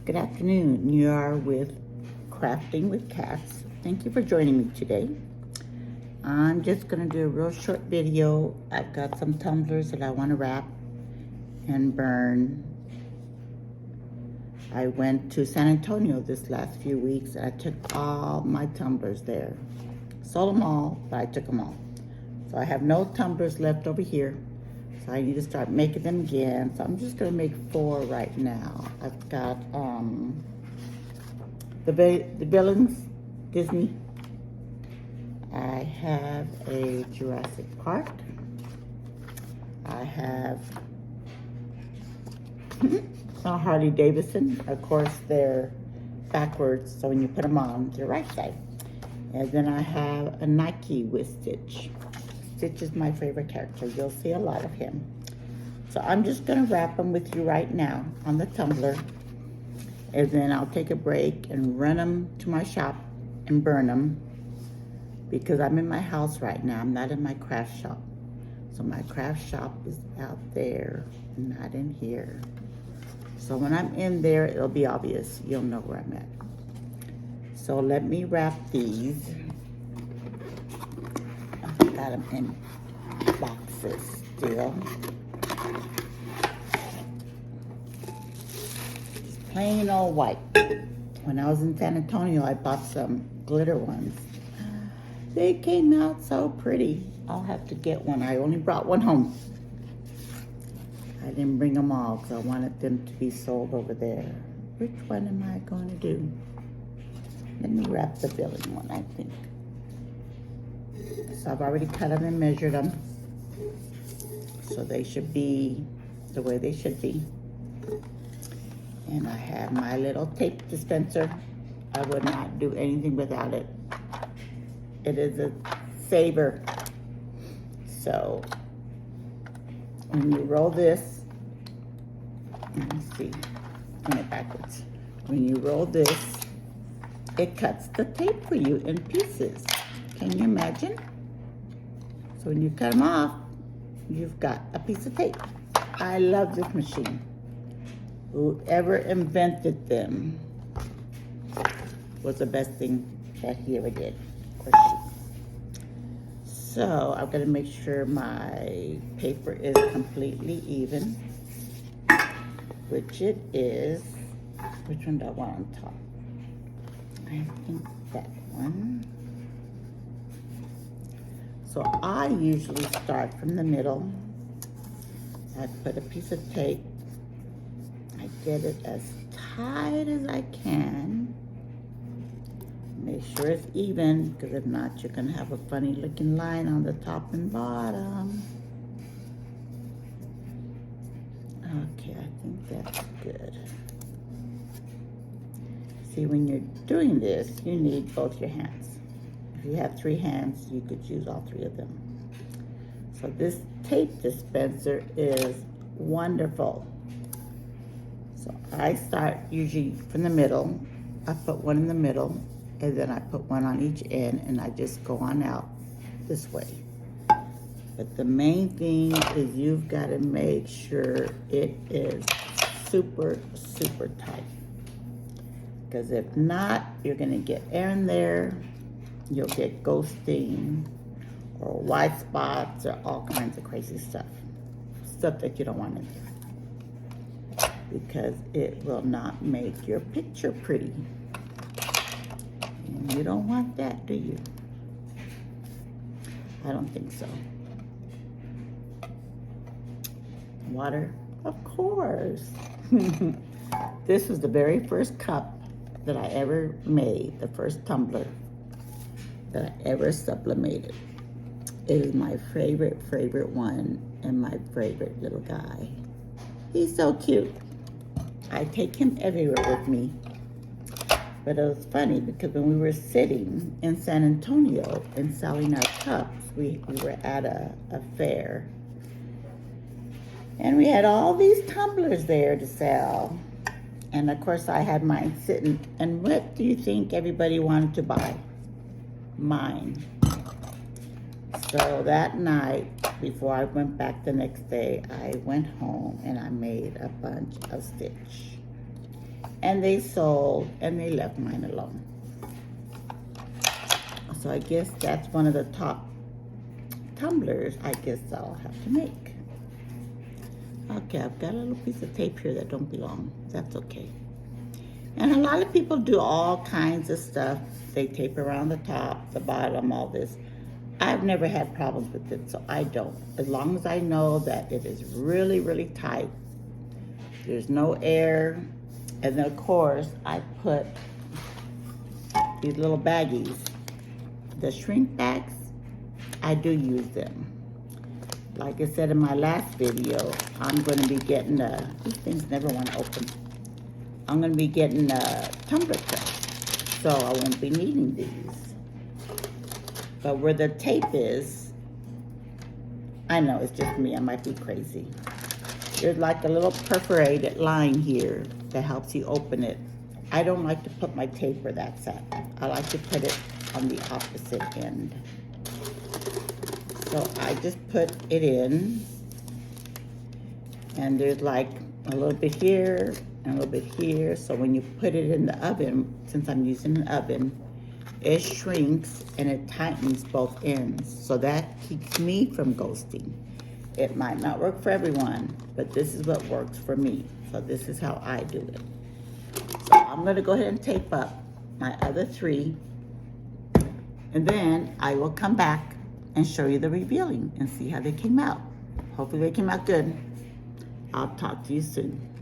Good afternoon. You are with Crafting with Cats. Thank you for joining me today. I'm just going to do a real short video. I've got some tumblers that I want to wrap and burn. I went to San Antonio this last few weeks and I took all my tumblers there. Sold them all, but I took them all. So I have no tumblers left over here. So I need to start making them again. So I'm just gonna make 4 right now. I've got the villains, Disney. I have a Jurassic Park. I have a Harley Davidson. Of course, they're backwards, so when you put them on, they're right side. And then I have a Nike with Stitch. Stitch is my favorite character. You'll see a lot of him. So I'm just gonna wrap them with you right now on the tumbler. And then I'll take a break and run them to my shop and burn them. Because I'm in my house right now. I'm not in my craft shop. So my craft shop is out there, not in here. So when I'm in there, it'll be obvious. You'll know where I'm at. So let me wrap these. Got them in boxes still. It's plain old white. When I was in San Antonio, I bought some glitter ones. They came out so pretty. I'll have to get one. I only brought one home. I didn't bring them all because I wanted them to be sold over there. Which one am I going to do? Let me wrap the villain one, I think. So I've already cut them and measured them. So they should be the way they should be. And I have my little tape dispenser. I would not do anything without it. It is a saver. So when you roll this, let me see, turn it backwards. When you roll this, it cuts the tape for you in pieces. Can you imagine? So when you cut them off, you've got a piece of tape. I love this machine. Whoever invented them was the best thing that he ever did, or she. So I'm gonna make sure my paper is completely even, which it is. Which one do I want on top? I think that one. So I usually start from the middle. I put a piece of tape. I get it as tight as I can. Make sure it's even, because if not, you're gonna have a funny looking line on the top and bottom. Okay, I think that's good. See, when you're doing this, you need both your hands. If you have 3 hands, you could use all 3 of them. So this tape dispenser is wonderful. So I start usually from the middle. I put one in the middle, and then I put one on each end, and I just go on out this way. But the main thing is you've got to make sure it is super, super tight. Because if not, you're gonna get air in there, you'll get ghosting, or white spots, or all kinds of crazy stuff. Stuff that you don't want in there. Because it will not make your picture pretty. And you don't want that, do you? I don't think so. Water? Of course. This was the very first cup that I ever made, the first tumbler that I ever sublimated. It is my favorite one and my favorite little guy. He's so cute. I take him everywhere with me. But it was funny because when we were sitting in San Antonio and selling our cups, we were at a fair. And we had all these tumblers there to sell. And of course I had mine sitting. And what do you think everybody wanted to buy? Mine. So that night, before I went back the next day, I went home and I made a bunch of Stitch. and they sold, and they left mine alone. So I guess that's one of the top tumblers I guess I'll have to make. Okay, I've got a little piece of tape here that don't belong. That's okay. And a lot of people do all kinds of stuff. They tape around the top, the bottom, all this. I've never had problems with it, so I don't. As long as I know that it is really, really tight. There's no air. And then, of course, I put these little baggies. The shrink bags, I do use them. Like I said in my last video, I'm going to be getting these things never want to open. I'm going to be getting a tumbler press, so I won't be needing these. But where the tape is, I know it's just me, I might be crazy. There's like a little perforated line here that helps you open it. I don't like to put my tape where that's at. I like to put it on the opposite end. So I just put it in, and there's like a little bit here and a little bit here. So when you put it in the oven, since I'm using an oven, it shrinks and it tightens both ends. So that keeps me from ghosting. It might not work for everyone, but this is what works for me. So this is how I do it. So I'm gonna go ahead and tape up my other 3, and then I will come back and show you the revealing and see how they came out. Hopefully they came out good. I'll talk to you soon.